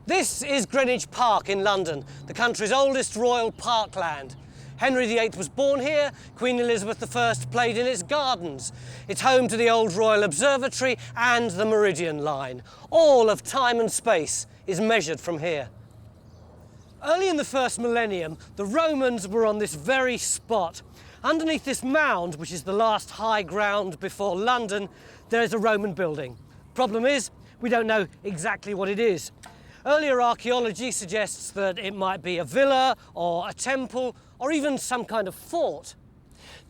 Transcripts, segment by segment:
This is Greenwich Park in London, the country's oldest royal parkland. Henry VIII was born here, Queen Elizabeth I played in its gardens. It's home to the old Royal Observatory and the Meridian Line. All of time and space is measured from here. Early in the first millennium, the Romans were on this very spot. Underneath this mound, which is the last high ground before London, there is a Roman building. Problem is, we don't know exactly what it is. Earlier archaeology suggests that it might be a villa or a temple or even some kind of fort.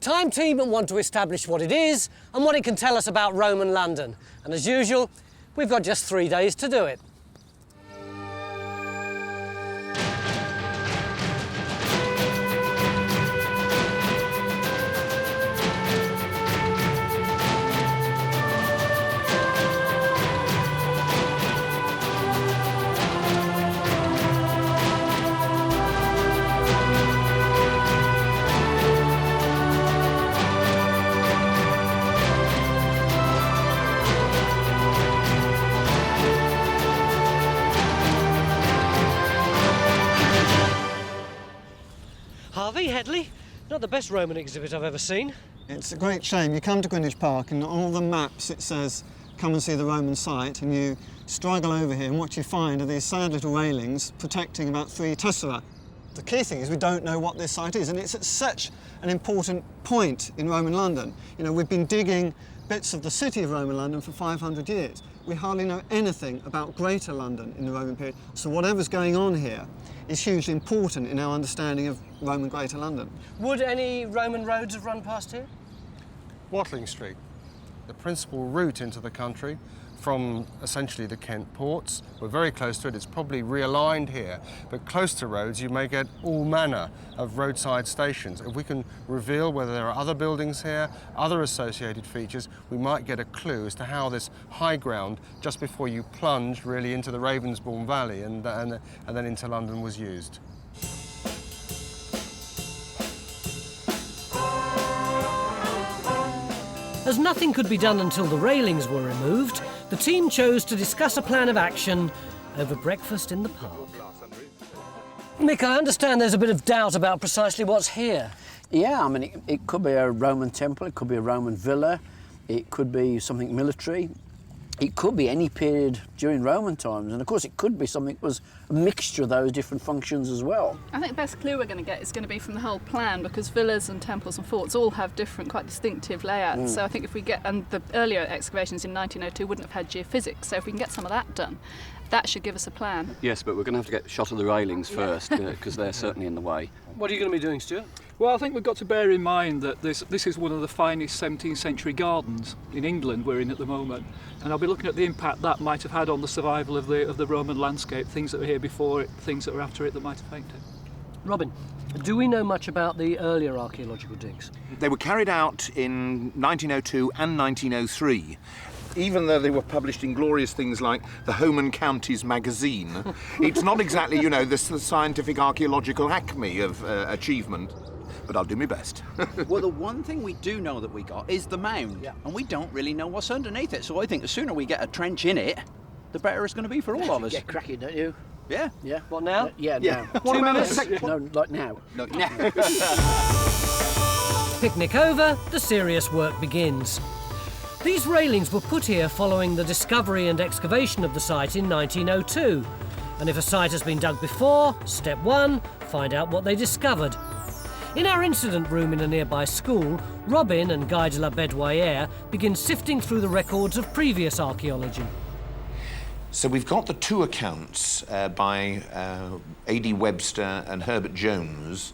Time Team want to establish what it is and what it can tell us about Roman London. And as usual, we've got just 3 days to do it. Headley, not the best Roman exhibit I've ever seen. It's a great shame. You come to Greenwich Park and on all the maps it says, come and see the Roman site, and you struggle over here and what you find are these sad little railings protecting about 3 tessera. The key thing is we don't know what this site is, and it's at such an important point in Roman London. You know, we've been digging bits of the city of Roman London for 500 years. We hardly know anything about Greater London in the Roman period, so whatever's going on here is hugely important in our understanding of Roman Greater London. Would any Roman roads have run past here? Watling Street, the principal route into the country from essentially the Kent ports. We're very close to it. It's probably realigned here, but close to roads you may get all manner of roadside stations. If we can reveal whether there are other buildings here, other associated features, we might get a clue as to how this high ground, just before you plunge really into the Ravensbourne Valley and then into London, was used. As nothing could be done until the railings were removed, the team chose to discuss a plan of action over breakfast in the park. Mick, I understand there's a bit of doubt about precisely what's here. Yeah, I mean, it could be a Roman temple, it could be a Roman villa, it could be something military, it could be any period during Roman times, and of course it could be something that was a mixture of those different functions as well. I think the best clue we're going to get is going to be from the whole plan, because villas and temples and forts all have different, quite distinctive layouts. So I think if we get, and the earlier excavations in 1902 wouldn't have had geophysics, so if we can get some of that done, that should give us a plan. Yes, but we're going to have to get a shot of the railings first, because they're certainly in the way. What are you going to be doing, Stuart? Well, I think we've got to bear in mind that this is one of the finest 17th century gardens in England we're in at the moment, and I'll be looking at the impact that might have had on the survival of the Roman landscape, things that were here before it, things that were after it that might affect it. Robin, do we know much about the earlier archaeological digs? They were carried out in 1902 and 1903. Even though they were published in glorious things like the Home and Counties magazine, it's not exactly, you know, the scientific archaeological acme of achievement. But I'll do my best. Well, the one thing we do know that we got is the mound, and we don't really know what's underneath it. So I think the sooner we get a trench in it, the better it's going to be for all of us. Get cracking, don't you? Yeah. Yeah. What now? Yeah, Yeah. now. 2 minutes? No, like now. No. Picnic over, the serious work begins. These railings were put here following the discovery and excavation of the site in 1902. And if a site has been dug before, step 1, find out what they discovered. In our incident room in a nearby school, Robin and Guy de la Bedouillère begin sifting through the records of previous archaeology. So we've got the 2 accounts by A.D. Webster and Herbert Jones,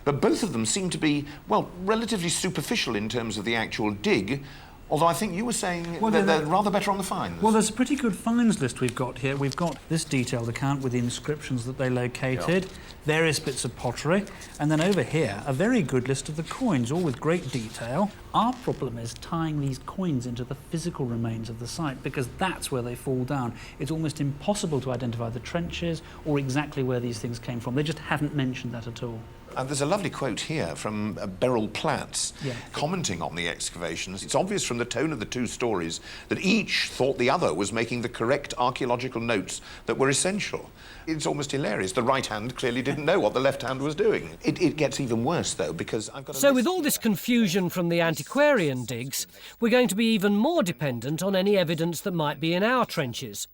but both of them seem to be, well, relatively superficial in terms of the actual dig, although I think you were saying that they're rather better on the finds. Well, there's a pretty good finds list we've got here. We've got this detailed account with the inscriptions that they located, various bits of pottery, and then over here, a very good list of the coins, all with great detail. Our problem is tying these coins into the physical remains of the site, because that's where they fall down. It's almost impossible to identify the trenches or exactly where these things came from. They just haven't mentioned that at all. There's a lovely quote here from Beryl Platts, Yeah. commenting on the excavations. It's obvious from the tone of the two stories that each thought the other was making the correct archaeological notes that were essential. It's almost hilarious. The right hand clearly didn't know what the left hand was doing. It gets even worse, though, because I've got a So list with all this confusion from the antiquarian digs, we're going to be even more dependent on any evidence that might be in our trenches.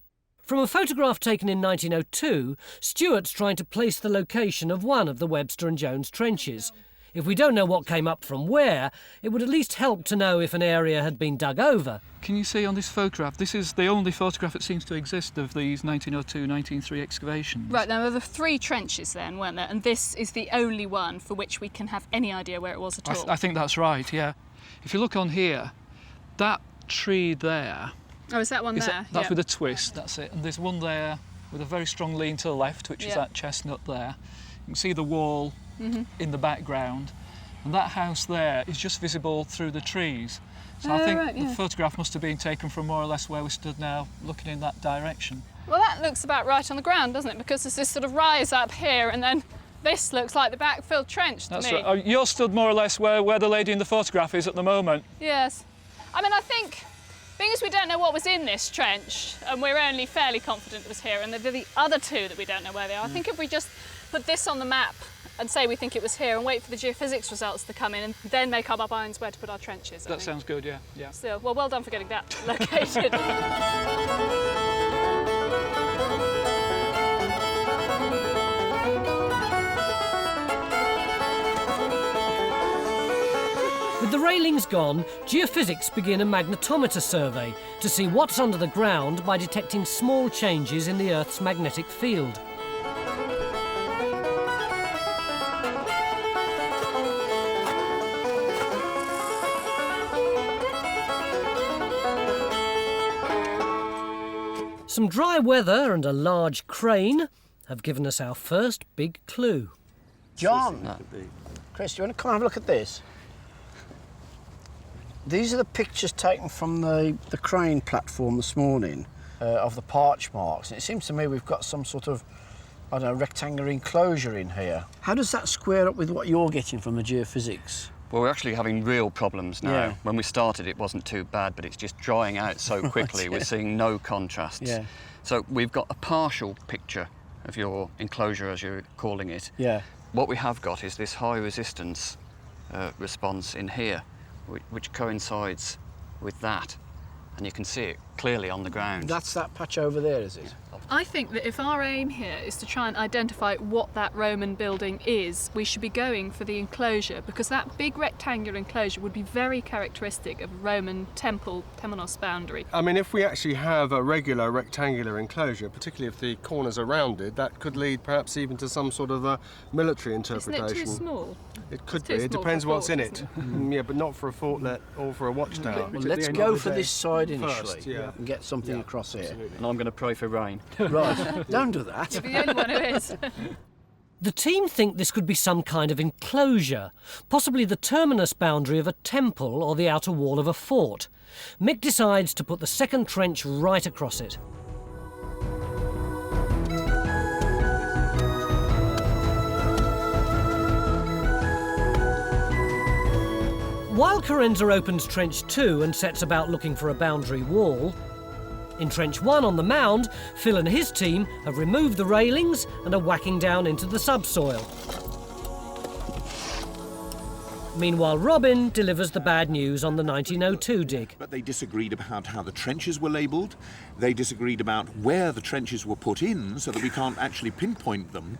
From a photograph taken in 1902, Stuart's trying to place the location of one of the Webster and Jones trenches. If we don't know what came up from where, it would at least help to know if an area had been dug over. Can you see on this photograph, this is the only photograph that seems to exist of these 1902, 1903 excavations. Right, now there were 3 trenches then, weren't there? And this is the only one for which we can have any idea where it was at all. I think that's right, yeah. If you look on here, that tree there... Oh, is that one there? That's with a twist, that's it. And there's one there with a very strong lean to the left, which is that chestnut there. You can see the wall in the background. And that house there is just visible through the trees. So I think the photograph must have been taken from more or less where we stood now, looking in that direction. Well, that looks about right on the ground, doesn't it? Because there's this sort of rise up here, and then this looks like the backfilled trench to That's me. right. Oh, you're stood more or less where the lady in the photograph is at the moment. Yes. I mean, I think, being as we don't know what was in this trench, and we're only fairly confident it was here, and the other 2 that we don't know where they are, I think if we just put this on the map and say we think it was here and wait for the geophysics results to come in and then make up our minds where to put our trenches. That sounds good, yeah. Still, well done for getting that located. With the railings gone, geophysics begin a magnetometer survey to see what's under the ground by detecting small changes in the Earth's magnetic field. Some dry weather and a large crane have given us our first big clue. John, Chris, do you want to come and have a look at this? These are the pictures taken from the crane platform this morning of the parch marks. And it seems to me we've got some sort of, I don't know, rectangular enclosure in here. How does that square up with what you're getting from the geophysics? Well, we're actually having real problems now. Yeah. When we started, it wasn't too bad, but it's just drying out so quickly. We're seeing no contrasts. Yeah. So we've got a partial picture of your enclosure, as you're calling it. Yeah. What we have got is this high resistance response in here, which coincides with that. And you can see it clearly on the ground. That's that patch over there, is it? I think that if our aim here is to try and identify what that Roman building is, we should be going for the enclosure, because that big rectangular enclosure would be very characteristic of a Roman temple temenos boundary. I mean, if we actually have a regular rectangular enclosure, particularly if the corners are rounded, that could lead perhaps even to some sort of a military interpretation. Isn't it too small? It could It's be. too It small depends for a what's in fort, it. Yeah, but not for a fortlet or for a watchtower. Well, let's go for this side initially First, yeah. and get something across here. And I'm going to pray for rain. Right, don't do that. You're the only one who is. The team think this could be some kind of enclosure, possibly the terminus boundary of a temple or the outer wall of a fort. Mick decides to put the second trench right across it. While Carenza opens Trench 2 and sets about looking for a boundary wall, in Trench 1 on the mound, Phil and his team have removed the railings and are whacking down into the subsoil. Meanwhile, Robin delivers the bad news on the 1902 dig. But they disagreed about how the trenches were labelled. They disagreed about where the trenches were put in, so that we can't actually pinpoint them.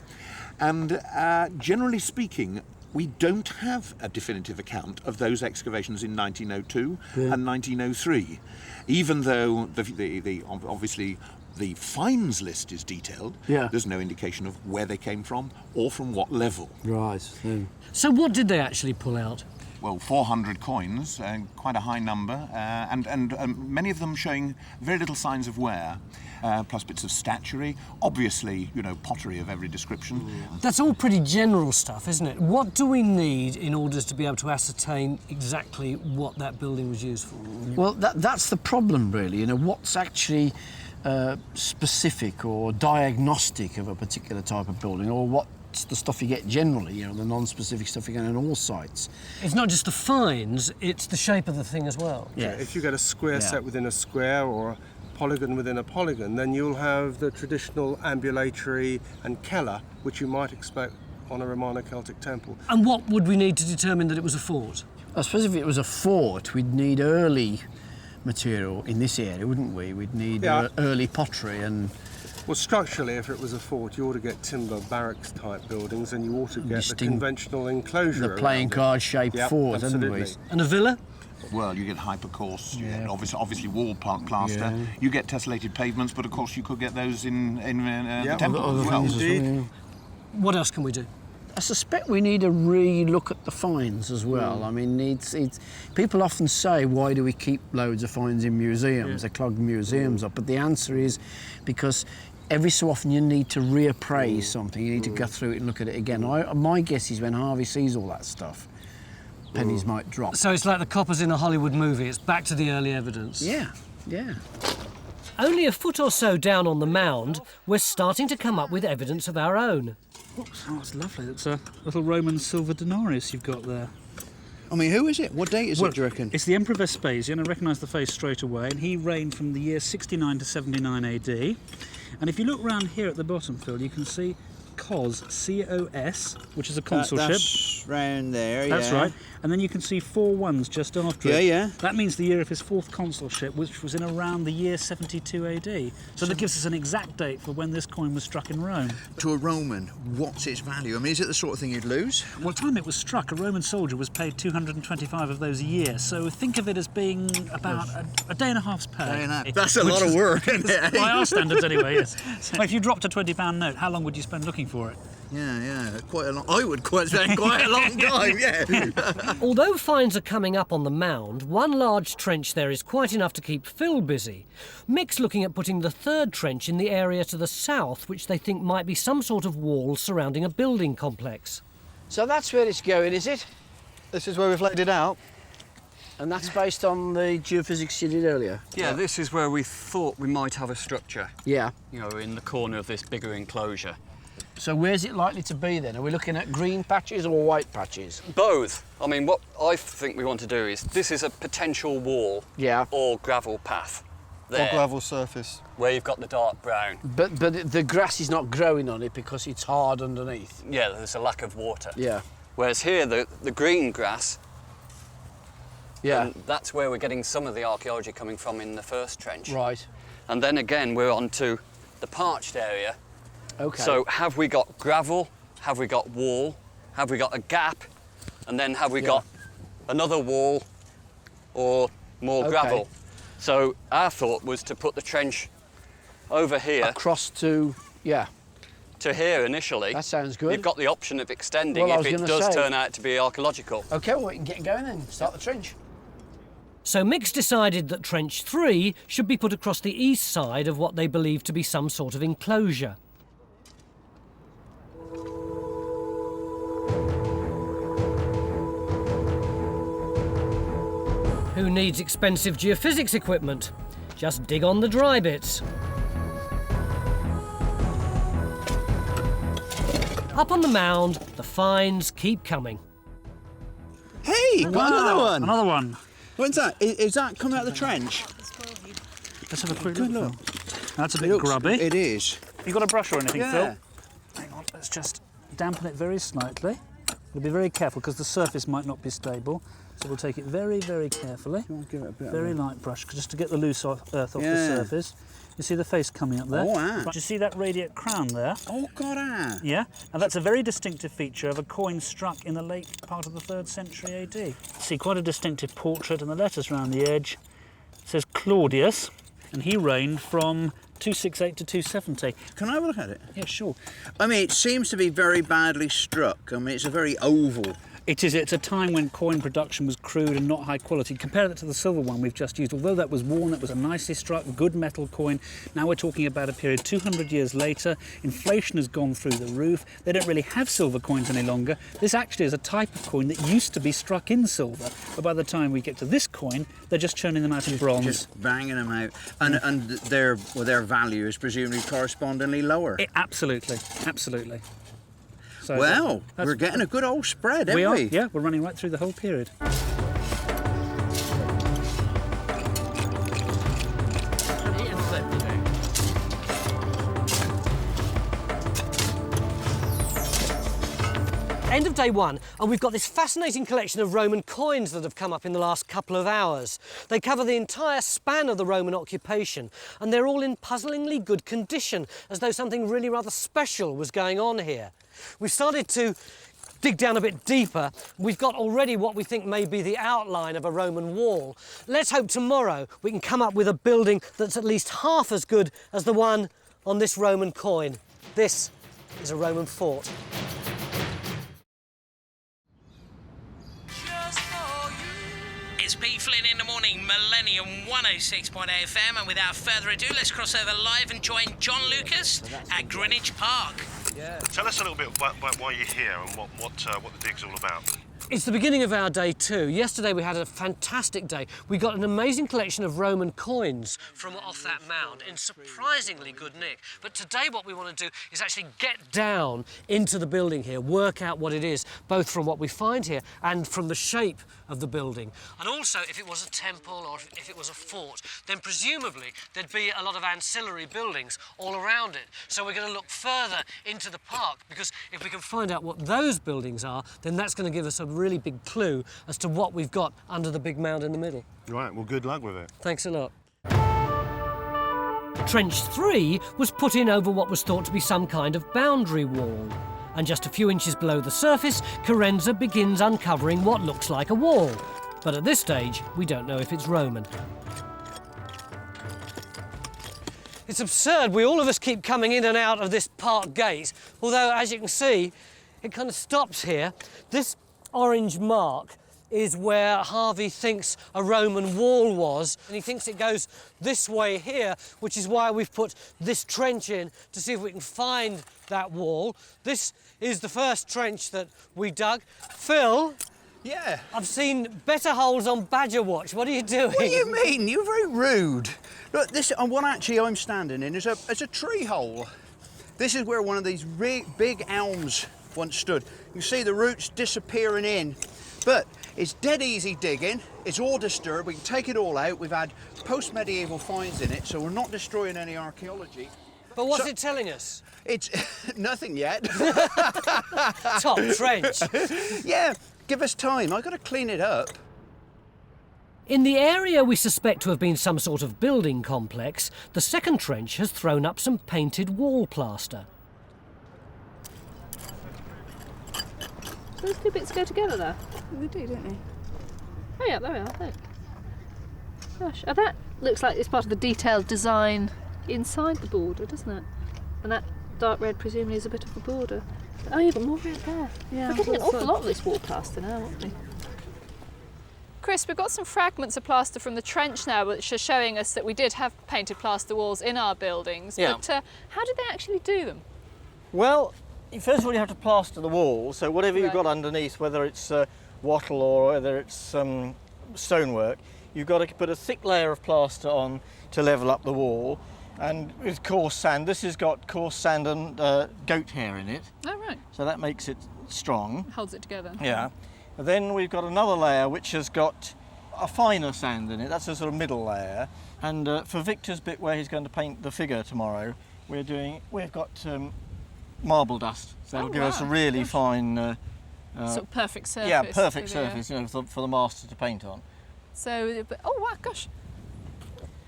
And generally speaking, we don't have a definitive account of those excavations in 1902 and 1903, even though the obviously the finds list is detailed. Yeah. There's no indication of where they came from or from what level. Right. So what did they actually pull out? Well, 400 coins, quite a high number, and many of them showing very little signs of wear, plus bits of statuary, obviously, you know, pottery of every description. That's all pretty general stuff, isn't it? What do we need in order to be able to ascertain exactly what that building was used for? Well, that's the problem, really. You know, what's actually specific or diagnostic of a particular type of building, or what that's the stuff you get generally, you know, the non-specific stuff you get on all sites. It's not just the finds, it's the shape of the thing as well. Yeah. If you get a square set within a square or a polygon within a polygon, then you'll have the traditional ambulatory and cella, which you might expect on a Romano-Celtic temple. And what would we need to determine that it was a fort? I suppose if it was a fort, we'd need early material in this area, wouldn't we? We'd need early pottery and... Well, structurally, if it was a fort, you ought to get timber barracks type buildings, and you ought to get the conventional enclosure. The playing card shaped fort, hadn't we? And a villa? Well, you get hypercourse, obviously wall plaster. Yeah. You get tessellated pavements, but of course you could get those in the temple as well. Indeed. What else can we do? I suspect we need to re-look at the finds as well. I mean, people often say, why do we keep loads of finds in museums? They clog museums up. But the answer is because every so often you need to reappraise something. You need to go through it and look at it again. My guess is when Harvey sees all that stuff, pennies might drop. So it's like the coppers in a Hollywood movie. It's back to the early evidence. Yeah, yeah. Only a foot or so down on the mound, we're starting to come up with evidence of our own. Oops, oh, that's lovely. That's a little Roman silver denarius you've got there. I mean, who is it? What date is it, do you reckon? It's the Emperor Vespasian. I recognise the face straight away. And he reigned from the year 69 to 79 AD. And if you look round here at the bottom, Phil, you can see COS, C-O-S, which is a consulship. That's round there, That's right. And then you can see 4 ones just after it. Yeah. That means the year of his 4th consulship, which was in around the year 72 AD. So that gives us an exact date for when this coin was struck in Rome. To a Roman, what's its value? I mean, is it the sort of thing you'd lose? Well, the time it was struck, a Roman soldier was paid 225 of those a year. So think of it as being about a day and a half's pay. That's a lot of work, isn't it? By our standards, anyway, yes. So if you dropped a £20 note, how long would you spend looking for it? Yeah, quite a long... I would spend quite a long time, yeah. Although finds are coming up on the mound, one large trench there is quite enough to keep Phil busy. Mick's looking at putting the 3rd trench in the area to the south, which they think might be some sort of wall surrounding a building complex. So that's where it's going, is it? This is where we've laid it out. And that's based on the geophysics you did earlier? Yeah, this is where we thought we might have a structure. Yeah. You know, in the corner of this bigger enclosure. So where's it likely to be then? Are we looking at green patches or white patches? Both. I mean, what I think we want to do is, this is a potential wall or gravel path there. Or gravel surface. Where you've got the dark brown. But the grass is not growing on it because it's hard underneath. Yeah, there's a lack of water. Yeah. Whereas here, the green grass, and that's where we're getting some of the archaeology coming from in the 1st trench. Right. And then again, we're on to the parched area. Okay. So have we got gravel? Have we got wall? Have we got a gap? And then have we got another wall or more gravel? So our thought was to put the trench over here. Across to, to here initially. That sounds good. You've got the option of extending Well, if it does turn out to be archaeological. OK, well, we can get going then. Start the trench. So Mick's decided that Trench 3 should be put across the east side of what they believe to be some sort of enclosure. Who needs expensive geophysics equipment? Just dig on the dry bits. Up on the mound, the finds keep coming. Hey, got another one. Another one. When's that? Is that coming out of the trench? Let's have a quick look. That's a bit grubby. It is. You got a brush or anything, Yeah. Phil? Hang on, let's just dampen it very slightly. We'll be very careful because the surface might not be stable. So we'll take it very, very carefully. Give it a bit Very light brush, just to get the loose earth off the surface. You see the face coming up there? Oh, Do you see that radiate crown there? Oh, God, Yeah, and that's a very distinctive feature of a coin struck in the late part of the 3rd century AD. See quite a distinctive portrait, and the letters around the edge. It says Claudius, and he reigned from 268 to 270. Can I have a look at it? Yeah, sure. I mean, it seems to be very badly struck. I mean, it's a very oval. It is. It's a time when coin production was crude and not high quality. Compare that to the silver one we've just used. Although that was worn, that was a nicely struck, good metal coin. Now we're talking about a period 200 years later. Inflation has gone through the roof. They don't really have silver coins any longer. This actually is a type of coin that used to be struck in silver. But by the time we get to this coin, they're just churning them out in bronze. Just banging them out. And their value is presumably correspondingly lower. Absolutely, absolutely. So Well, that's- we're getting a good old spread, we aren't are. we? Yeah, we're running right through the whole period. End of day one, and we've got this fascinating collection of Roman coins that have come up in the last couple of hours. They cover the entire span of the Roman occupation, and they're all in puzzlingly good condition, as though something really rather special was going on here. We've started to dig down a bit deeper. We've got already what we think may be the outline of a Roman wall. Let's hope tomorrow we can come up with a building that's at least half as good as the one on this Roman coin. This is a Roman fort. It's Pete Flynn in the morning, Millennium 106.8 FM, and without further ado, let's cross over live and join John Lucas at Greenwich Park. Tell us a little bit about why you're here and what the dig's all about. It's the beginning of our day two. Yesterday we had a fantastic day. We got an amazing collection of Roman coins from off that mound in surprisingly good nick. But today what we want to do is actually get down into the building here, work out what it is, both from what we find here and from the shape of the building. And also, if it was a temple or if it was a fort, then presumably there'd be a lot of ancillary buildings all around it. So we're going to look further into the park, because if we can find out what those buildings are, then that's going to give us a really big clue as to what we've got under the big mound in the middle. Right, well, good luck with it. Thanks a lot. Trench 3 was put in over what was thought to be some kind of boundary wall. And just a few inches below the surface, Carenza begins uncovering what looks like a wall. But at this stage, we don't know if it's Roman. It's absurd, all of us keep coming in and out of this park gate, although, as you can see, it kind of stops here. This orange mark is where Harvey thinks a Roman wall was, and he thinks it goes this way here, which is why we've put this trench in to see if we can find that wall. This is the first trench that we dug. Phil? Yeah. I've seen better holes on Badger Watch. What are you doing? What do you mean? You're very rude. Look, this what actually I'm standing in is a tree hole. This is where one of these big elms once stood. You can see the roots disappearing in, but it's dead easy digging. It's all disturbed. We can take it all out. We've had post-medieval finds in it, so we're not destroying any archaeology. But what's it telling us? It's nothing yet. Top trench. Yeah, give us time. I've got to clean it up. In the area we suspect to have been some sort of building complex, the second trench has thrown up some painted wall plaster. Those two bits go together there. They do, don't they? Oh yeah, there we are. Look. Gosh, oh, that looks like it's part of the detailed design inside the border, doesn't it? And that dark red presumably is a bit of a border. Oh yeah, but more red there. Yeah, we're getting an awful lot of this wall plaster now, aren't we? Chris, we've got some fragments of plaster from the trench now, which are showing us that we did have painted plaster walls in our buildings. Yeah. But how did they actually do them? Well, first of all, you have to plaster the wall, so whatever you've got underneath, whether it's wattle or whether it's stonework, you've got to put a thick layer of plaster on to level up the wall. And with coarse sand, this has got coarse sand and goat hair in it. Oh, right. So that makes it strong. Holds it together. Yeah. And then we've got another layer which has got a finer sand in it. That's a sort of middle layer. And for Victor's bit where he's going to paint the figure tomorrow, we've got marble dust. So it'll give us a really fine... sort of perfect surface. Yeah, perfect surface, for the master to paint on. So, oh wow, gosh.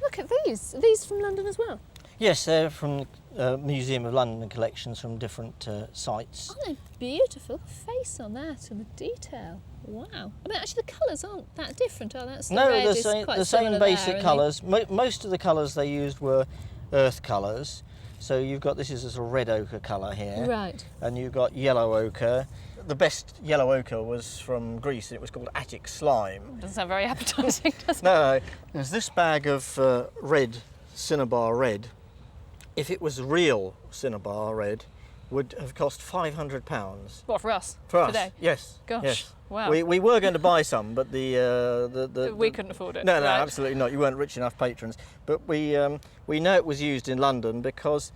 Look at these. Are these from London as well? Yes, they're from Museum of London collections from different sites. Oh, they're beautiful. The face on that and the detail. Wow. I mean, actually, the colours aren't that different, are they? No, the same basic colours. Most of the colours they used were earth colours. So you've got, this is a sort of red ochre colour here. Right. And you've got yellow ochre. The best yellow ochre was from Greece, and it was called Attic slime. Doesn't sound very appetising, does it? No, there's this bag of red, cinnabar red. If it was real cinnabar red, would have cost £500. What, for us? For us, today? yes. Gosh, yes. wow. We were going to buy some, but we couldn't afford it. No, right. absolutely not. You weren't rich enough patrons. But we know it was used in London because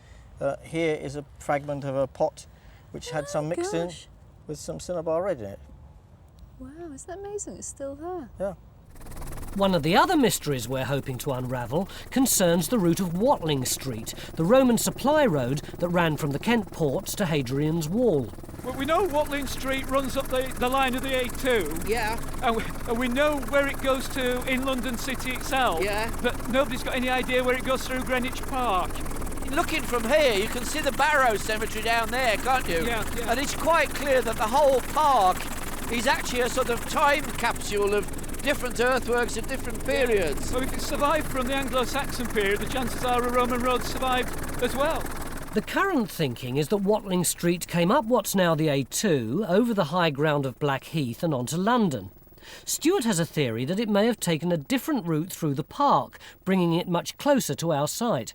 here is a fragment of a pot which had some mixed in with some cinnabar red in it. Wow, isn't that amazing? It's still there. Yeah. One of the other mysteries we're hoping to unravel concerns the route of Watling Street, the Roman supply road that ran from the Kent ports to Hadrian's Wall. Well, we know Watling Street runs up the line of the A2. Yeah. And we know where it goes to in London City itself. Yeah. But nobody's got any idea where it goes through Greenwich Park. Looking from here, you can see the Barrow Cemetery down there, can't you? Yeah. And it's quite clear that the whole park is actually a sort of time capsule of different earthworks at different periods. So if it survived from the Anglo-Saxon period, the chances are a Roman road survived as well. The current thinking is that Watling Street came up what's now the A2, over the high ground of Blackheath and onto London. Stuart has a theory that it may have taken a different route through the park, bringing it much closer to our site.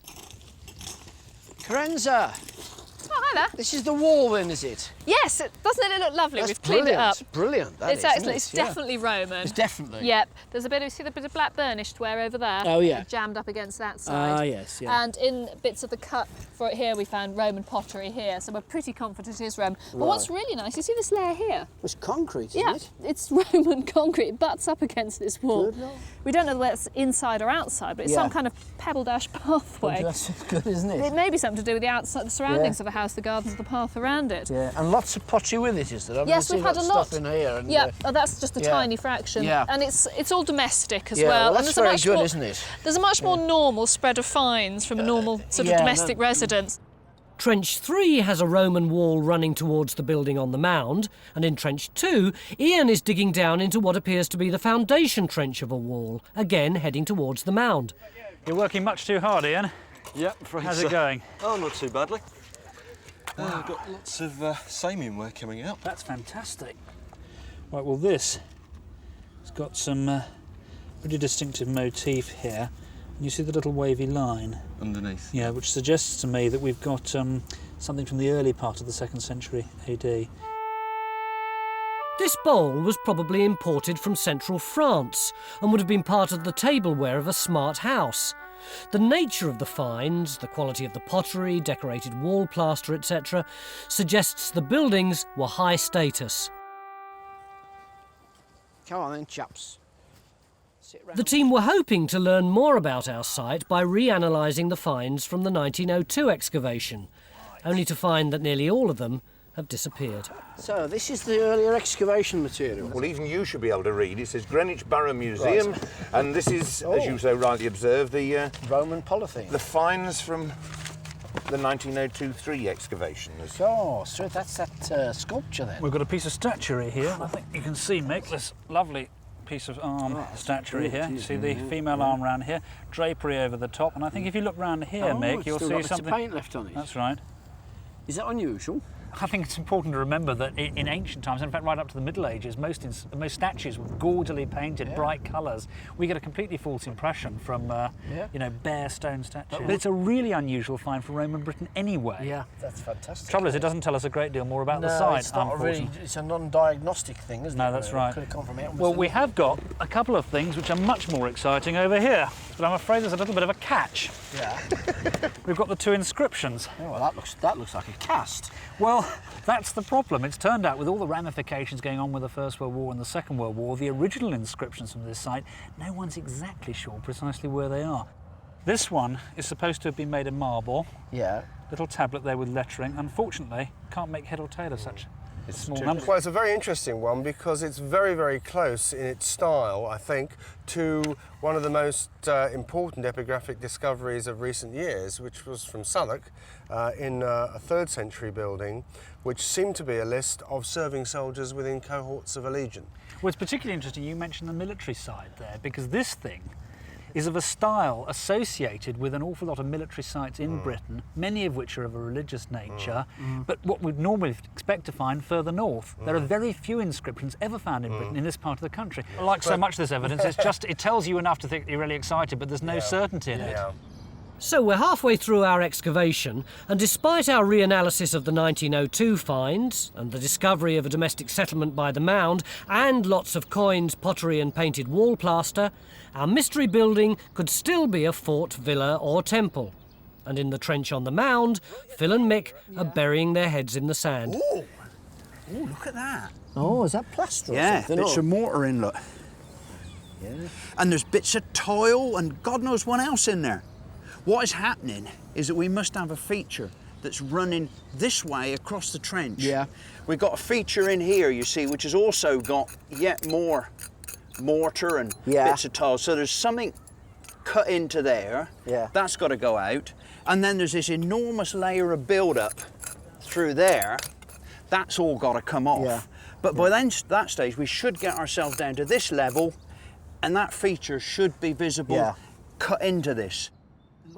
Carenza! Oh, hi there. This is the wall then, is it? Yes, doesn't it look lovely? That's We've cleaned it up. Brilliant. That It's is, excellent. isn't it? It's Yeah. definitely Roman. It's definitely. Yep. There's a bit of, see the bit of black burnished ware over there? Oh, yeah. Jammed up against that side. Ah, yes, yeah. And in bits of the cut for it here, we found Roman pottery here, so we're pretty confident it is Roman. But what's really nice, you see this layer here? It's concrete, isn't Yeah, it? it's Roman concrete. It butts up against this wall. Good, no? We don't know whether it's inside or outside, but it's Yeah. some kind of pebble dash pathway. That's good, isn't it? It may be something to do with the outside, the surroundings of the house, the gardens, the path around it. Yeah, and lots of pottery with it, is there? I mean, Yes, I see we've had a lots of lot. stuff in here. And, Yeah, oh, that's just a yeah. tiny fraction. Yeah. And it's all domestic as Yeah, well. well, And that's there's a very much good, more, isn't it? There's a much more normal spread of finds from a normal sort of yeah, domestic no- residence. Trench 3 has a Roman wall running towards the building on the mound, and in Trench 2, Ian is digging down into what appears to be the foundation trench of a wall, again heading towards the mound. You're working much too hard, Ian. Yep, afraid How's so. it going? Oh, not too badly. I've got lots of Samian work coming out. That's fantastic. Right, well this has got some pretty distinctive motif here. And you see the little wavy line? Underneath. Yeah, which suggests to me that we've got something from the early part of the 2nd century AD. This bowl was probably imported from central France and would have been part of the tableware of a smart house. The nature of the finds, the quality of the pottery, decorated wall plaster, etc., suggests the buildings were high status. Come on then, chaps. Sit round. The team were hoping to learn more about our site by reanalysing the finds from the 1902 excavation, only to find that nearly all of them have disappeared. So, this is the earlier excavation material. Well, even you should be able to read. It says Greenwich Borough Museum, and this is, as you so rightly observed, the Roman polythene. the finds from the 1902-3 excavations. Oh, so that's that sculpture then. We've got a piece of statuary here. I think you can see, Mick, this lovely piece of arm statuary here. You see the female arm round here, drapery over the top, and I think if you look round here, Mick, you'll still see got bits of something. paint left on it. That's right. Is that unusual? I think it's important to remember that in ancient times, in fact right up to the Middle Ages, most statues were gaudily painted, bright colours. We get a completely false impression from you know, bare stone statues. But it's a really unusual find for Roman Britain anyway. Yeah, that's fantastic. Trouble is, it doesn't tell us a great deal more about the site, it's not unfortunately. really. It's a non-diagnostic thing, isn't it? No, that's right. It could have come from out. Well, we have got a couple of things which are much more exciting over here, but I'm afraid there's a little bit of a catch. Yeah. We've got the 2 inscriptions. Oh, well, that looks like a cast. Well, that's the problem. It's turned out with all the ramifications going on with the First World War and the Second World War, the original inscriptions from this site, no one's exactly sure precisely where they are. This one is supposed to have been made of marble. Yeah. Little tablet there with lettering. Unfortunately, can't make head or tail of such small numbers. Well, it's a very interesting one because it's very, very close in its style, I think, to one of the most important epigraphic discoveries of recent years, which was from Southwark in a 3rd century building, which seemed to be a list of serving soldiers within cohorts of a legion. Well, it's particularly interesting you mentioned the military side there, because this thing is of a style associated with an awful lot of military sites in Britain, many of which are of a religious nature, but what we'd normally expect to find further north. There are very few inscriptions ever found in Britain in this part of the country. Like so much of this evidence, it tells you enough to think you're really excited, but there's no certainty in it. Yeah. So we're halfway through our excavation, and despite our reanalysis of the 1902 finds and the discovery of a domestic settlement by the mound and lots of coins, pottery and painted wall plaster, our mystery building could still be a fort, villa or temple. And in the trench on the mound, Phil and Mick are burying their heads in the sand. Oh, look at that. Oh, is that plaster or Yeah, something? bits of mortar in, look. Yeah. And there's bits of tile and God knows what else in there. What is happening is that we must have a feature that's running this way across the trench. Yeah. We've got a feature in here, you see, which has also got yet more mortar and bits of tile. So there's something cut into there. Yeah. That's got to go out. And then there's this enormous layer of build-up through there. That's all got to come off. Yeah. But by then, that stage, we should get ourselves down to this level, and that feature should be visible cut into this.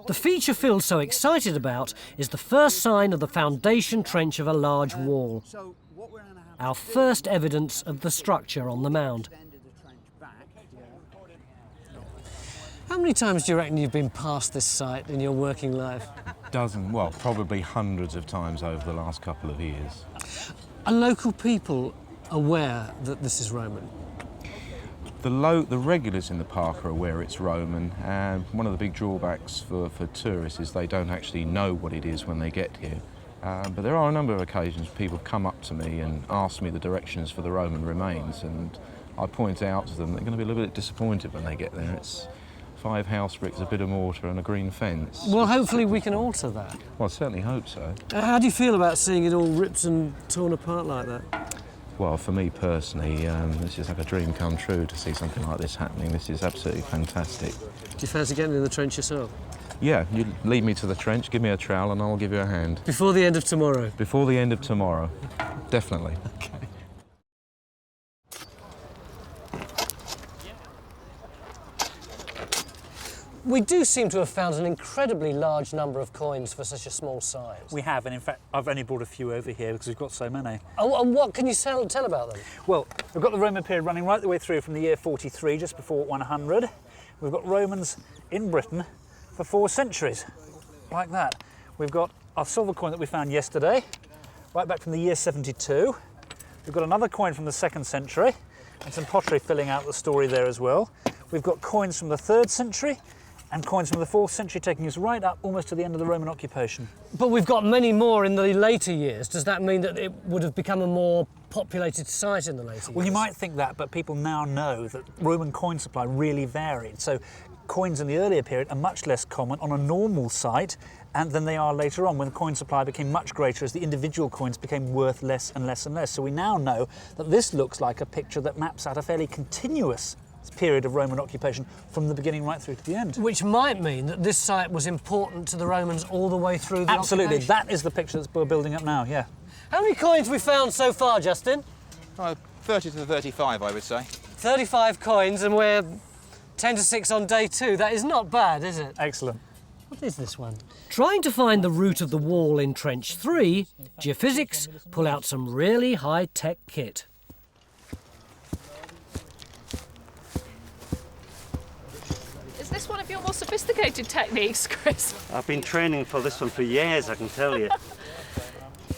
The feature Phil's so excited about is the first sign of the foundation trench of a large wall. Our first evidence of the structure on the mound. How many times do you reckon you've been past this site in your working life? Well, probably hundreds of times over the last couple of years. Are local people aware that this is Roman? The regulars in the park are aware it's Roman, and one of the big drawbacks for tourists is they don't actually know what it is when they get here. But there are a number of occasions people come up to me and ask me the directions for the Roman remains, and I point out to them they're going to be a little bit disappointed when they get there. It's 5 house bricks, a bit of mortar and a green fence. Well, hopefully we can alter that. Well, I certainly hope so. How do you feel about seeing it all ripped and torn apart like that? Well, for me personally, this is like a dream come true to see something like this happening. This is absolutely fantastic. Do you fancy getting in the trench yourself? Yeah, you lead me to the trench, give me a trowel and I'll give you a hand. Before the end of tomorrow? Before the end of tomorrow, definitely. Okay. We do seem to have found an incredibly large number of coins for such a small size. We have, and in fact, I've only brought a few over here because we've got so many. Oh, and what can you tell about them? Well, we've got the Roman period running right the way through from the year 43, just before 100. We've got Romans in Britain for 4 centuries, like that. We've got our silver coin that we found yesterday, right back from the year 72. We've got another coin from the 2nd century, and some pottery filling out the story there as well. We've got coins from the 3rd century, and coins from the 4th century taking us right up almost to the end of the Roman occupation. But we've got many more in the later years. Does that mean that it would have become a more populated site in the later years? Well, you might think that, but people now know that Roman coin supply really varied. So coins in the earlier period are much less common on a normal site than they are later on, when the coin supply became much greater as the individual coins became worth less and less and less. So we now know that this looks like a picture that maps out a fairly continuous period of Roman occupation from the beginning right through to the end. Which might mean that this site was important to the Romans all the way through the Absolutely, occupation. that is the picture that's we're building up now, yeah. How many coins have we found so far, Justin? 30 to 35, I would say. 35 coins, and we're 10 to 6 on day 2. That is not bad, is it? Excellent. What is this one? Trying to find the root of the wall in Trench 3, geophysics pull out some really high-tech kit. Is this one of your more sophisticated techniques, Chris? I've been training for this one for years, I can tell you.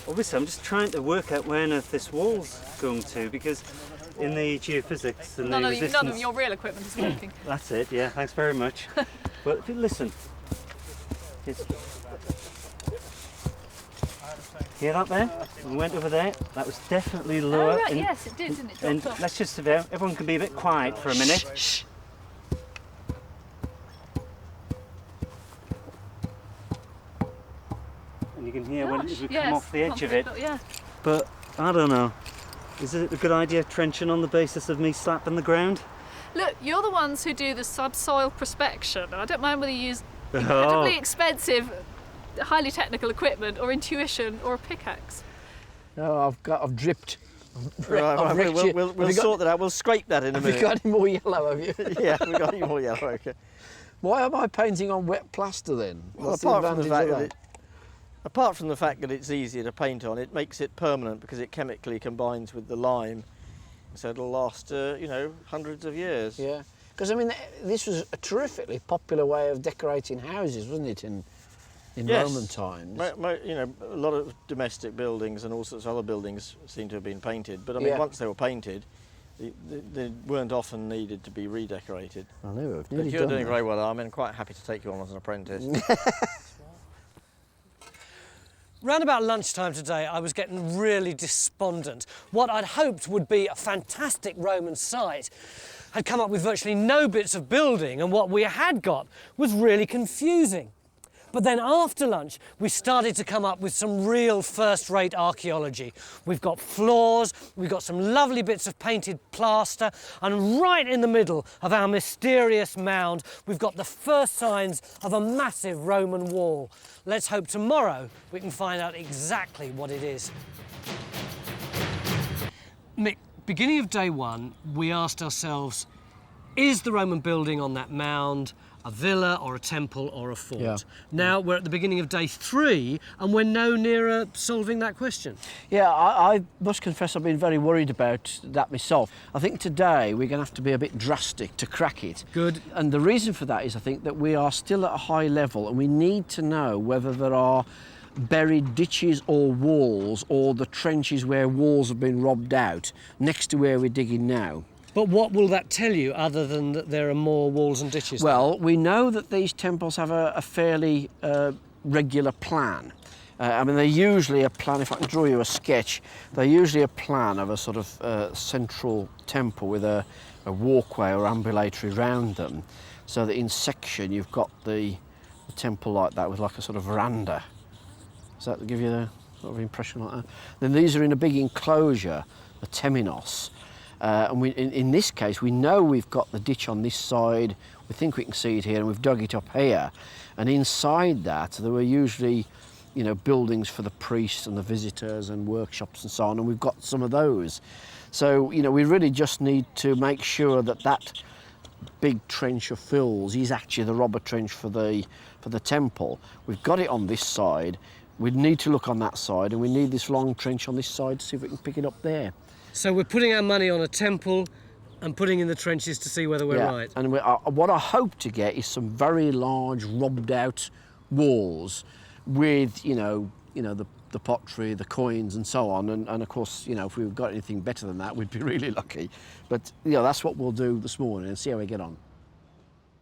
Obviously, I'm just trying to work out where on earth this wall's going to, because in the geophysics and None the of resistance... your real equipment is working. That's it, yeah, thanks very much. But if you listen, hear that there? We went over there, that was definitely lower. Oh, right, yes, it did, didn't it? And Dropped off. let's just about, everyone can be a bit quiet for a minute. Shh. And you can hear when Gosh, we yes, come off the edge of it. Yeah. But I don't know. Is it a good idea trenching on the basis of me slapping the ground? Look, you're the ones who do the subsoil prospection. I don't mind whether you use incredibly expensive, highly technical equipment or intuition or a pickaxe. No, I've dripped. Right, we'll sort that out. We'll scrape that in a minute. Have you got any more yellow, have you? Yeah, we've got any more yellow, okay. Why am I painting on wet plaster then? Well, apart from the fact that it's easier to paint on, it makes it permanent because it chemically combines with the lime. So it'll last, you know, hundreds of years. Yeah, because I mean, this was a terrifically popular way of decorating houses, wasn't it, in Yes. Roman times? You know, a lot of domestic buildings and all sorts of other buildings seem to have been painted. But I mean, Yeah. once they were painted, they weren't often needed to be redecorated. I know. But you're doing very well. I'm quite happy to take you on as an apprentice. Round about lunchtime today, I was getting really despondent. What I'd hoped would be a fantastic Roman site had come up with virtually no bits of building, and what we had got was really confusing. But then after lunch, we started to come up with some real first-rate archaeology. We've got floors, we've got some lovely bits of painted plaster, and right in the middle of our mysterious mound, we've got the first signs of a massive Roman wall. Let's hope tomorrow we can find out exactly what it is. Mick, beginning of day one, we asked ourselves, is the Roman building on that mound a villa or a temple or a fort? Yeah. Now we're at the beginning of day 3 and we're no nearer solving that question. Yeah, I must confess I've been very worried about that myself. I think today we're going to have to be a bit drastic to crack it. Good. And the reason for that is I think that we are still at a high level and we need to know whether there are buried ditches or walls or the trenches where walls have been robbed out next to where we're digging now. But what will that tell you other than that there are more walls and ditches? Well, we know that these temples have a fairly regular plan. I mean, they're usually a plan, if I can draw you a sketch, they're usually a plan of a sort of central temple with a walkway or ambulatory round them, so that in section you've got the temple like that with like a sort of veranda. Does that give you a sort of impression like that? Then these are in a big enclosure, the temenos. And in this case, we know we've got the ditch on this side, we think we can see it here, and we've dug it up here. And inside that, there were usually, you know, buildings for the priests and the visitors and workshops and so on, and we've got some of those. So, you know, we really just need to make sure that that big trench of fills is actually the robber trench for the temple. We've got it on this side, we need to look on that side, and we need this long trench on this side to see if we can pick it up there. So we're putting our money on a temple and putting in the trenches to see whether we're right. And what I hope to get is some very large robbed out walls with, you know the pottery, the coins and so on. And of course, you know, if we've got anything better than that, we'd be really lucky. But, you know, that's what we'll do this morning and see how we get on.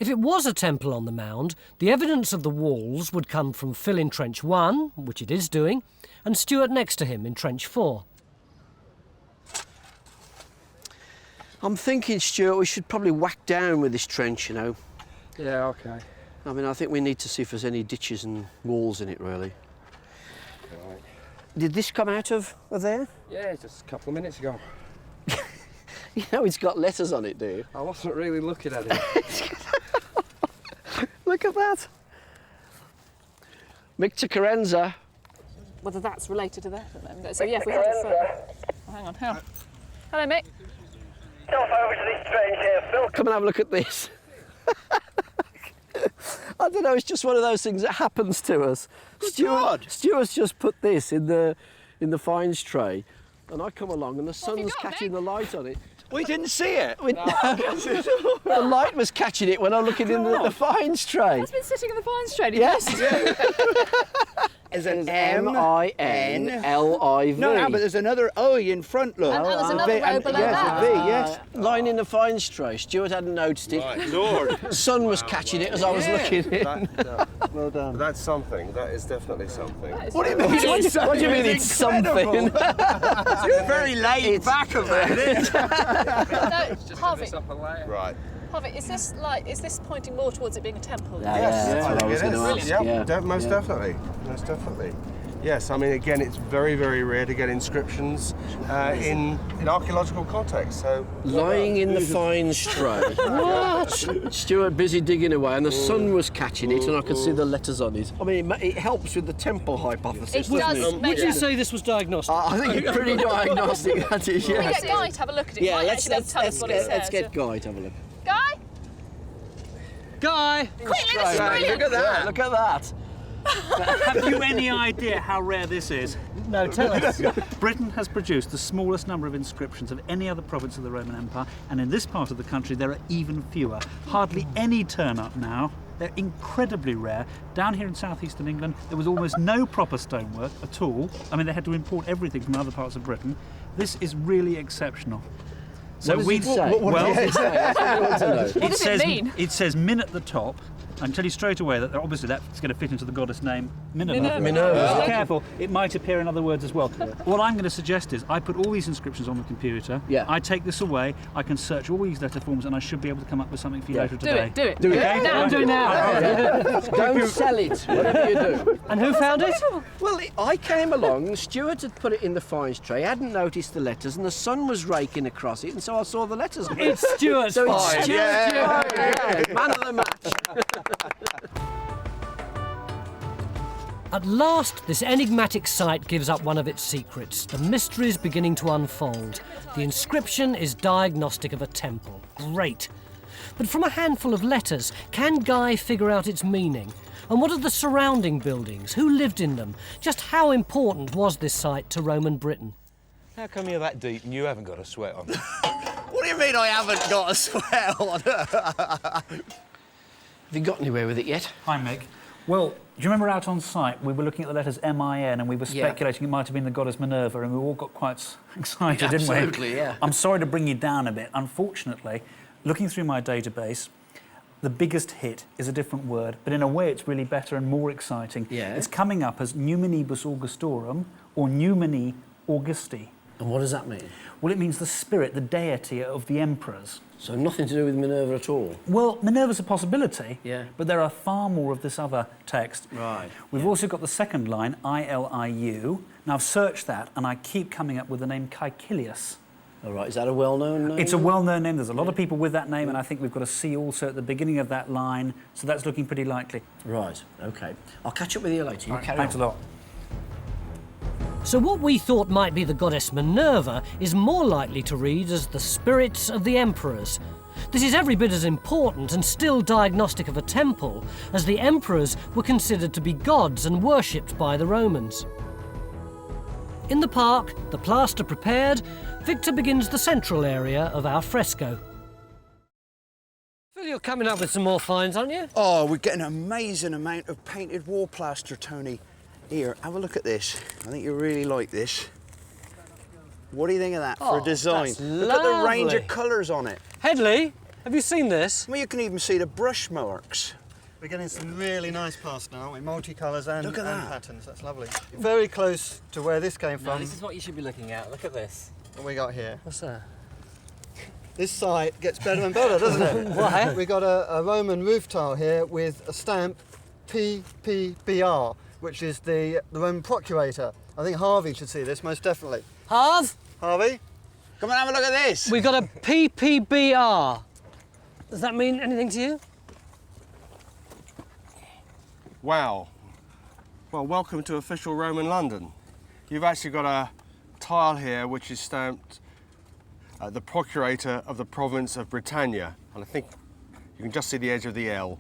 If it was a temple on the mound, the evidence of the walls would come from Phil in Trench 1, which it is doing, and Stuart next to him in Trench 4. I'm thinking, Stuart, we should probably whack down with this trench, you know. Yeah, okay. I mean, I think we need to see if there's any ditches and walls in it, really. Right. Did this come out of there? Yeah, just a couple of minutes ago. You know, it's got letters on it, do you? I wasn't really looking at it. Look at that. Micta Carenza. Whether that's related to that at the moment. So yeah, if we head to front. Oh, hang on. Hello, Mick. Over to this strange here, Phil. Come and have a look at this. I don't know, it's just one of those things that happens to us. Stuart's just put this in the finds tray, and I come along and the sun's catching the light on it. We didn't see it. The light was catching it when I'm looking in the finds tray. It's been sitting in the finds tray. Yes. There's an M-I-N-L-I-V. No, but there's another O in front, look. And there's another row below that. V, yes. Lying in the finds tray. Stuart hadn't noticed it. Right. Lord. Sun was catching it as I was looking in. Well done. That's something. That is definitely something. What do you mean? What do you mean it's something? You're very laid back about it. No, Harvey. Right. Harvey, is this pointing more towards it being a temple? Yes, that's what I was going to ask. Most definitely. Most definitely. Yes, I mean, again, it's very, very rare to get inscriptions in archaeological context. So lying in the finds tray. What? Stuart busy digging away, and the sun was catching it, and I could see the letters on it. I mean, it helps with the temple hypothesis. It does. Would you say this was diagnostic? I think it's pretty diagnostic. That is. Can we Yes. get Guy to have a look at it? Yeah, Might let's actually be able to tell us what it says. let's get Guy to have a look. Guy? Guy! Quickly, this is brilliant. Look at that! Look at that! Have you any idea how rare this is? No, tell us. Britain has produced the smallest number of inscriptions of any other province of the Roman Empire, and in this part of the country there are even fewer. Hardly any turn up now. They're incredibly rare. Down here in southeastern England, there was almost no proper stonework at all. I mean, they had to import everything from other parts of Britain. This is really exceptional. So what does it say? Well, What does it mean? It says min at the top, I can tell you straight away that obviously that's going to fit into the goddess name Minerva. Minerva. Be careful, it might appear in other words as well. What I'm going to suggest is I put all these inscriptions on the computer. Yeah. I take this away, I can search all these letter forms, and I should be able to come up with something for you later today. Do it. Do it. Okay? Now, do it now. Don't sell it, whatever you do. And who found it? Well, I came along, Stuart had put it in the finds tray, hadn't noticed the letters, and the sun was raking across it, and so I saw the letters. It's Stuart's So it's find. Stuart's find, yeah. Man of the match. At last, this enigmatic site gives up one of its secrets. The mystery's beginning to unfold. The inscription is diagnostic of a temple. Great. But from a handful of letters, can Guy figure out its meaning? And what are the surrounding buildings? Who lived in them? Just how important was this site to Roman Britain? How come you're that deep and you haven't got a sweat on? What do you mean I haven't got a sweat on? Have you got anywhere with it yet? Hi, Mick. Well, do you remember out on site we were looking at the letters M-I-N and we were speculating it might have been the goddess Minerva, and we all got quite excited, didn't we? Absolutely, yeah. I'm sorry to bring you down a bit. Unfortunately, looking through my database, the biggest hit is a different word, but in a way it's really better and more exciting. Yeah. It's coming up as Numinibus Augustorum or Numini Augusti. And what does that mean? Well, it means the spirit, the deity of the emperors. So nothing to do with Minerva at all? Well, Minerva's a possibility, Yeah. but there are far more of this other text. Right. We've also got the second line, I-L-I-U. Now, I've searched that, and I keep coming up with the name Caecilius. All right, is that a well-known name? It's a well-known name. There's a lot of people with that name, and I think we've got a C also at the beginning of that line, so that's looking pretty likely. Right, OK. I'll catch up with you later. You Right, carry thanks on. a lot. So what we thought might be the goddess Minerva is more likely to read as the spirits of the emperors. This is every bit as important and still diagnostic of a temple, as the emperors were considered to be gods and worshipped by the Romans. In the park, the plaster prepared, Victor begins the central area of our fresco. Phil, you're coming up with some more finds, aren't you? Oh, we're getting an amazing amount of painted wall plaster, Tony. Here, have a look at this. I think you'll really like this. What do you think of that for a design? That's Look at the range lovely. of colours on it. Headley, have you seen this? Well, you can even see the brush marks. We're getting some really nice plaster now, with multicolours and, Look at and that. patterns. That's lovely. Very close to where this came No, from. this is what you should be looking at. Look at this. What we got here. What's that? This site gets better and better, doesn't it? Why? We got a Roman roof tile here with a stamp PPBR, which is the Roman procurator. I think Harvey should see this, most definitely. Harvey? Come and have a look at this. We've got a PPBR. Does that mean anything to you? Wow. Well, welcome to official Roman London. You've actually got a tile here which is stamped the procurator of the province of Britannia. And I think you can just see the edge of the L,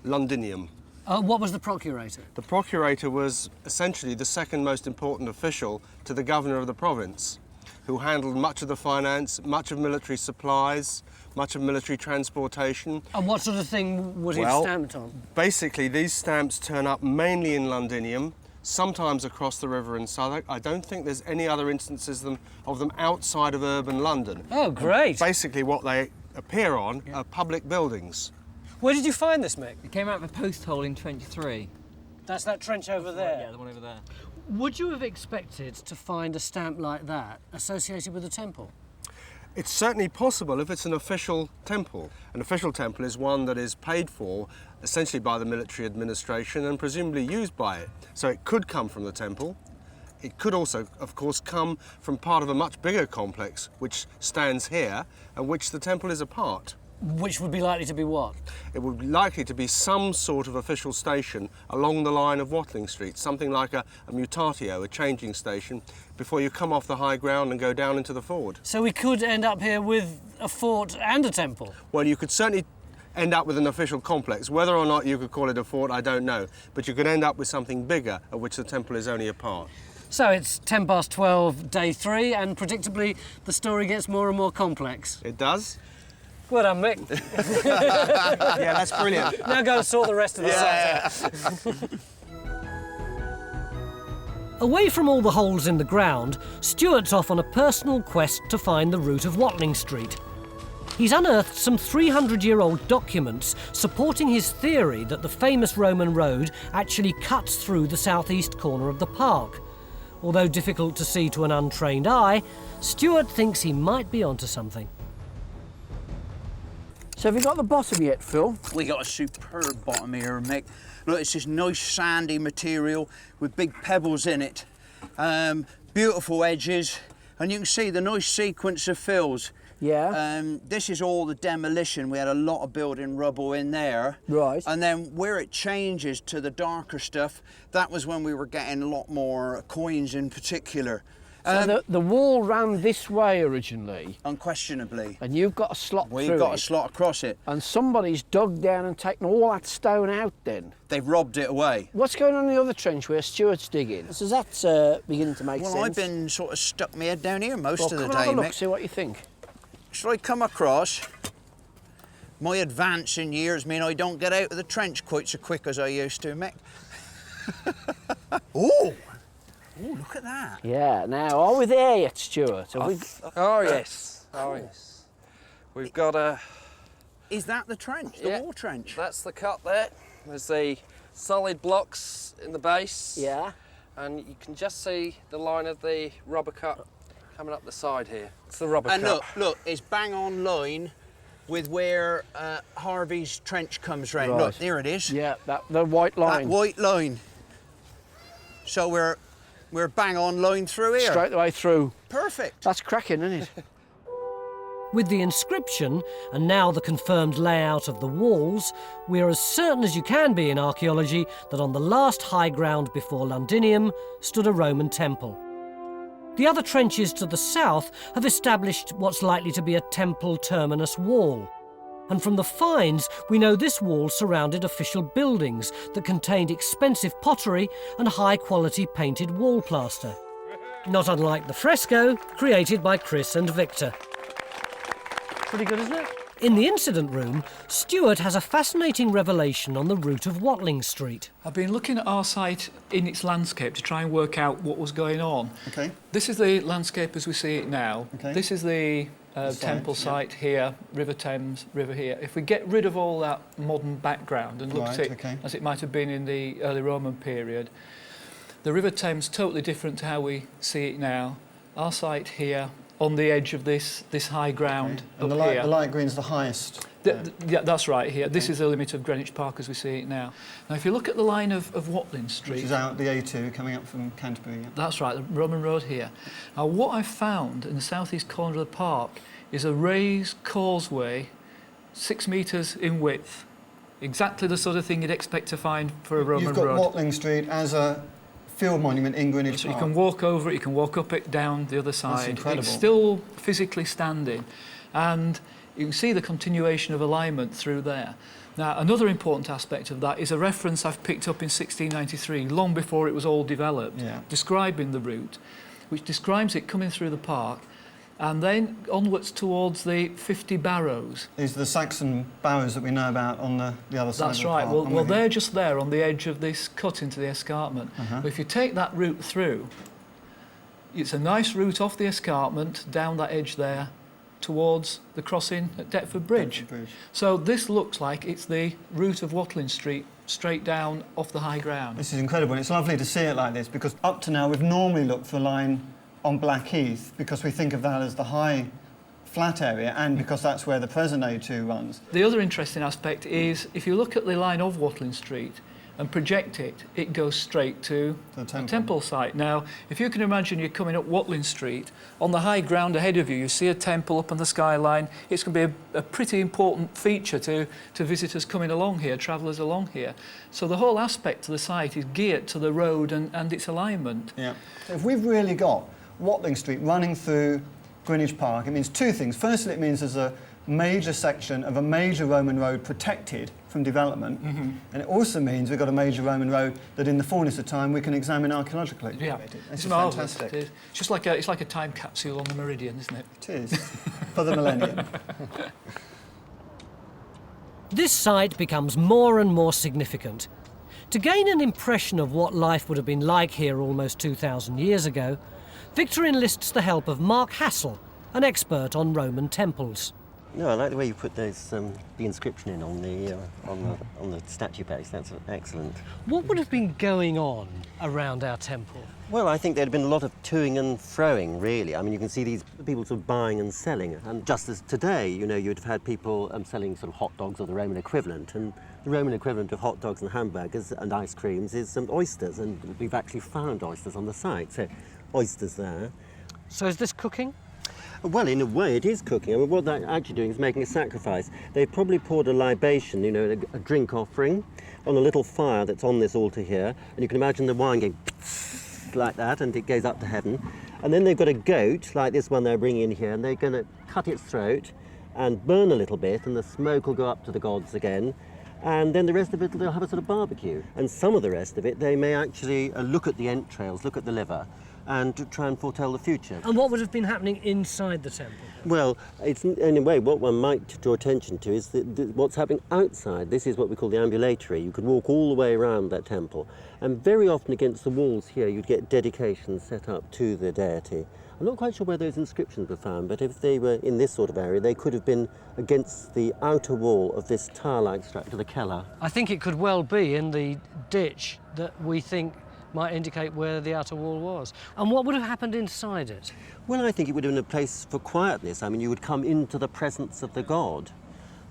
Londinium. What was the procurator? The procurator was essentially the second most important official to the governor of the province, who handled much of the finance, much of military supplies, much of military transportation. And what sort of thing was it stamped on? Basically, these stamps turn up mainly in Londinium, sometimes across the river in Southwark. I don't think there's any other instances of them outside of urban London. Oh, great. Basically, what they appear on are public buildings. Where did you find this, Mick? It came out of a post hole in Trench 3. That's that trench over there? Yeah, the one over there. Would you have expected to find a stamp like that associated with a temple? It's certainly possible if it's an official temple. An official temple is one that is paid for essentially by the military administration and presumably used by it. So it could come from the temple. It could also, of course, come from part of a much bigger complex which stands here and which the temple is a part. Which would be likely to be what? It would be likely to be some sort of official station along the line of Watling Street, something like a mutatio, a changing station, before you come off the high ground and go down into the ford. So we could end up here with a fort and a temple? Well, you could certainly end up with an official complex. Whether or not you could call it a fort, I don't know. But you could end up with something bigger, of which the temple is only a part. So it's 12, day 3, and predictably the story gets more and more complex. It does. Well done, Mick. Yeah, that's brilliant. Now go and sort the rest of the site out. Away from all the holes in the ground, Stuart's off on a personal quest to find the root of Watling Street. He's unearthed some 300-year-old documents supporting his theory that the famous Roman road actually cuts through the southeast corner of the park. Although difficult to see to an untrained eye, Stuart thinks he might be onto something. So have you got the bottom yet, Phil? We got a superb bottom here, Mick. Look, it's this nice sandy material with big pebbles in it. Beautiful edges, and you can see the nice sequence of fills. Yeah. This is all the demolition. We had a lot of building rubble in there. Right. And then where it changes to the darker stuff, that was when we were getting a lot more coins in particular. So the wall ran this way originally? Unquestionably. And you've got a slot through it? We've got a slot across it. And somebody's dug down and taken all that stone out then? They've robbed it away. What's going on in the other trench where Stuart's digging? So that's beginning to make sense. Well, I've been sort of stuck my head down here most of the come day, and have a look, Mick. see what you think. Shall I come across? My advance in years mean I don't get out of the trench quite so quick as I used to, Mick. Oh! Oh, look at that. Yeah, now, are we there yet, Stuart? Oh, yes. Oh, yes. We've got a... Is that the trench, the wall trench? That's the cut there. There's the solid blocks in the base. Yeah. And you can just see the line of the rubber cut coming up the side here. It's the rubber cut. And look, it's bang on line with where Harvey's trench comes round. Right. Look, there it is. Yeah, the white line. That white line. So we're bang on line through here. Straight the way through. Perfect. That's cracking, isn't it? With the inscription, and now the confirmed layout of the walls, we're as certain as you can be in archaeology that on the last high ground before Londinium stood a Roman temple. The other trenches to the south have established what's likely to be a temple terminus wall. And from the finds, we know this wall surrounded official buildings that contained expensive pottery and high-quality painted wall plaster. Not unlike the fresco created by Chris and Victor. Pretty good, isn't it? In the incident room, Stuart has a fascinating revelation on the route of Watling Street. I've been looking at our site in its landscape to try and work out what was going on. Okay. This is the landscape as we see it now. Okay. This is the temple site here, River Thames, river here. If we get rid of all that modern background and look at it as it might have been in the early Roman period, the River Thames totally different to how we see it now. Our site here on the edge of this high ground and up the light green's the highest. Yeah, that's right here. Okay. This is the limit of Greenwich Park as we see it now. Now, if you look at the line of Watling Street... Which is out the A2 coming up from Canterbury. Yeah. That's right, the Roman road here. Now, what I found in the southeast corner of the park is a raised causeway, 6 metres in width. Exactly the sort of thing you'd expect to find for a Roman road. You've got Watling Street as a field monument in Greenwich Park. You can walk over it, you can walk up it, down the other side. That's incredible. It's still physically standing. And you can see the continuation of alignment through there. Now, another important aspect of that is a reference I've picked up in 1693, long before it was all developed, describing the route, which describes it coming through the park and then onwards towards the 50 barrows. These are the Saxon barrows that we know about on the other side That's of the right. park. Well, they're just there on the edge of this cut into the escarpment. But if you take that route through, it's a nice route off the escarpment, down that edge there, towards the crossing at Deptford Bridge. So this looks like it's the route of Watling Street, straight down off the high ground. This is incredible, and it's lovely to see it like this, because up to now we've normally looked for a line on Blackheath, because we think of that as the high flat area, and because that's where the present A2 runs. The other interesting aspect is, if you look at the line of Watling Street and project it, it goes straight to the temple site. Now, if you can imagine you're coming up Watling Street, on the high ground ahead of you, you see a temple up on the skyline. It's going to be a pretty important feature to visitors coming along here, travellers along here. So the whole aspect of the site is geared to the road and its alignment. Yeah. So if we've really got Watling Street running through Greenwich Park, it means two things. Firstly, it means there's a major section of a major Roman road protected from development, and it also means we've got a major Roman road that in the fullness of time we can examine archaeologically. Yeah, it's marvellous. fantastic. It is. It's like a time capsule on the meridian, isn't it? It is, for the millennium. This site becomes more and more significant. To gain an impression of what life would have been like here almost 2,000 years ago, Victor enlists the help of Mark Hassel, an expert on Roman temples. No, I like the way you put those the inscription in on the statue base. That's excellent. What would have been going on around our temple? Well, I think there'd been a lot of toing and froing, really. I mean, you can see these people sort of buying and selling. And just as today, you know, you'd have had people selling sort of hot dogs or the Roman equivalent. And the Roman equivalent of hot dogs and hamburgers and ice creams is oysters. And we've actually found oysters on the site. So, oysters there. So is this cooking? Well, in a way, it is cooking. I mean, what they're actually doing is making a sacrifice. They've probably poured a libation, you know, a drink offering, on a little fire that's on this altar here. And you can imagine the wine going like that, and it goes up to heaven. And then they've got a goat, like this one they're bringing in here, and they're going to cut its throat and burn a little bit, and the smoke will go up to the gods again. And then the rest of it, they'll have a sort of barbecue. And some of the rest of it, they may actually look at the entrails, look at the liver, and to try and foretell the future. And what would have been happening inside the temple? Well, it's, in a way, what one might draw attention to is what's happening outside. This is what we call the ambulatory. You could walk all the way around that temple, and very often against the walls here you'd get dedications set up to the deity. I'm not quite sure where those inscriptions were found, but if they were in this sort of area, they could have been against the outer wall of this tower-like structure, the Keller. I think it could well be in the ditch that we think might indicate where the outer wall was. And what would have happened inside it? Well, I think it would have been a place for quietness. I mean, you would come into the presence of the god,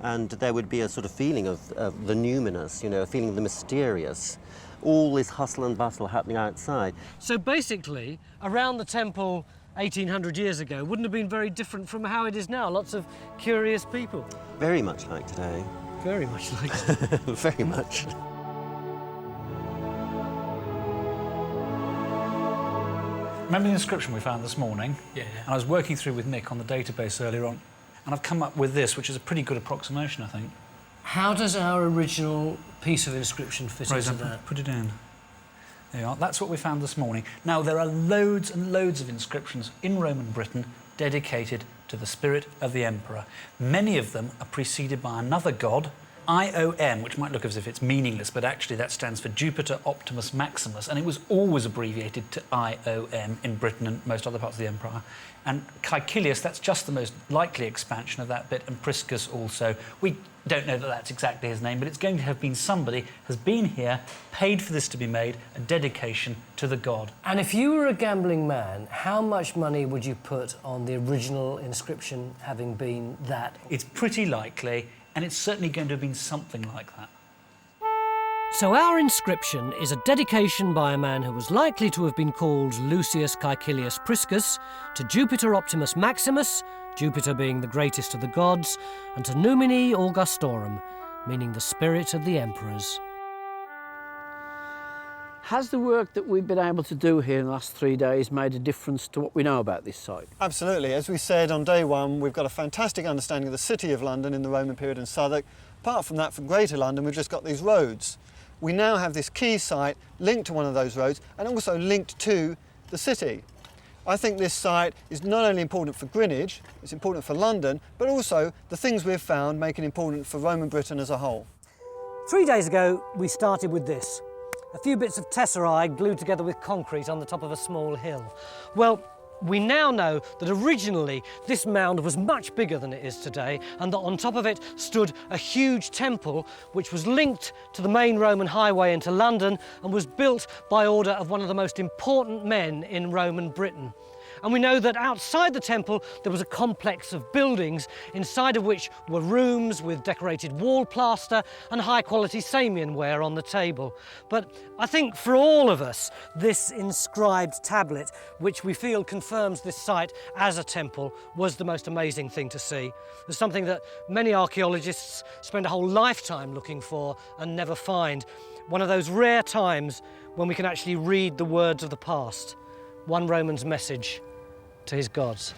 and there would be a sort of feeling of the numinous, you know, a feeling of the mysterious. All this hustle and bustle happening outside. So basically, around the temple 1800 years ago wouldn't have been very different from how it is now. Lots of curious people. Very much like today. Very much like today. Very much. Remember the inscription we found this morning? Yeah. And I was working through with Nick on the database earlier on, and I've come up with this, which is a pretty good approximation, I think. How does our original piece of inscription fit into that? Put it in. There you are. That's what we found this morning. Now, there are loads and loads of inscriptions in Roman Britain dedicated to the spirit of the emperor. Many of them are preceded by another god, IOM, which might look as if it's meaningless, but actually that stands for Jupiter Optimus Maximus, and it was always abbreviated to IOM in Britain and most other parts of the empire. And Caecilius, that's just the most likely expansion of that bit, and Priscus also. We don't know that that's exactly his name, but it's going to have been somebody has been here, paid for this to be made, a dedication to the god. And if you were a gambling man, how much money would you put on the original inscription having been that? It's pretty likely, and it's certainly going to have been something like that. So our inscription is a dedication by a man who was likely to have been called Lucius Caecilius Priscus to Jupiter Optimus Maximus, Jupiter being the greatest of the gods, and to Numini Augustorum, meaning the spirit of the emperors. Has the work that we've been able to do here in the last 3 days made a difference to what we know about this site? Absolutely. As we said on day one, we've got a fantastic understanding of the city of London in the Roman period in Southwark. Apart from that, for Greater London, we've just got these roads. We now have this key site linked to one of those roads and also linked to the city. I think this site is not only important for Greenwich, it's important for London, but also the things we've found make it important for Roman Britain as a whole. 3 days ago, we started with this. A few bits of tesserae glued together with concrete on the top of a small hill. Well, we now know that originally this mound was much bigger than it is today, and that on top of it stood a huge temple which was linked to the main Roman highway into London and was built by order of one of the most important men in Roman Britain. And we know that outside the temple there was a complex of buildings, inside of which were rooms with decorated wall plaster and high-quality Samian ware on the table. But I think for all of us, this inscribed tablet, which we feel confirms this site as a temple, was the most amazing thing to see. It's something that many archaeologists spend a whole lifetime looking for and never find. One of those rare times when we can actually read the words of the past. One Roman's message to his gods.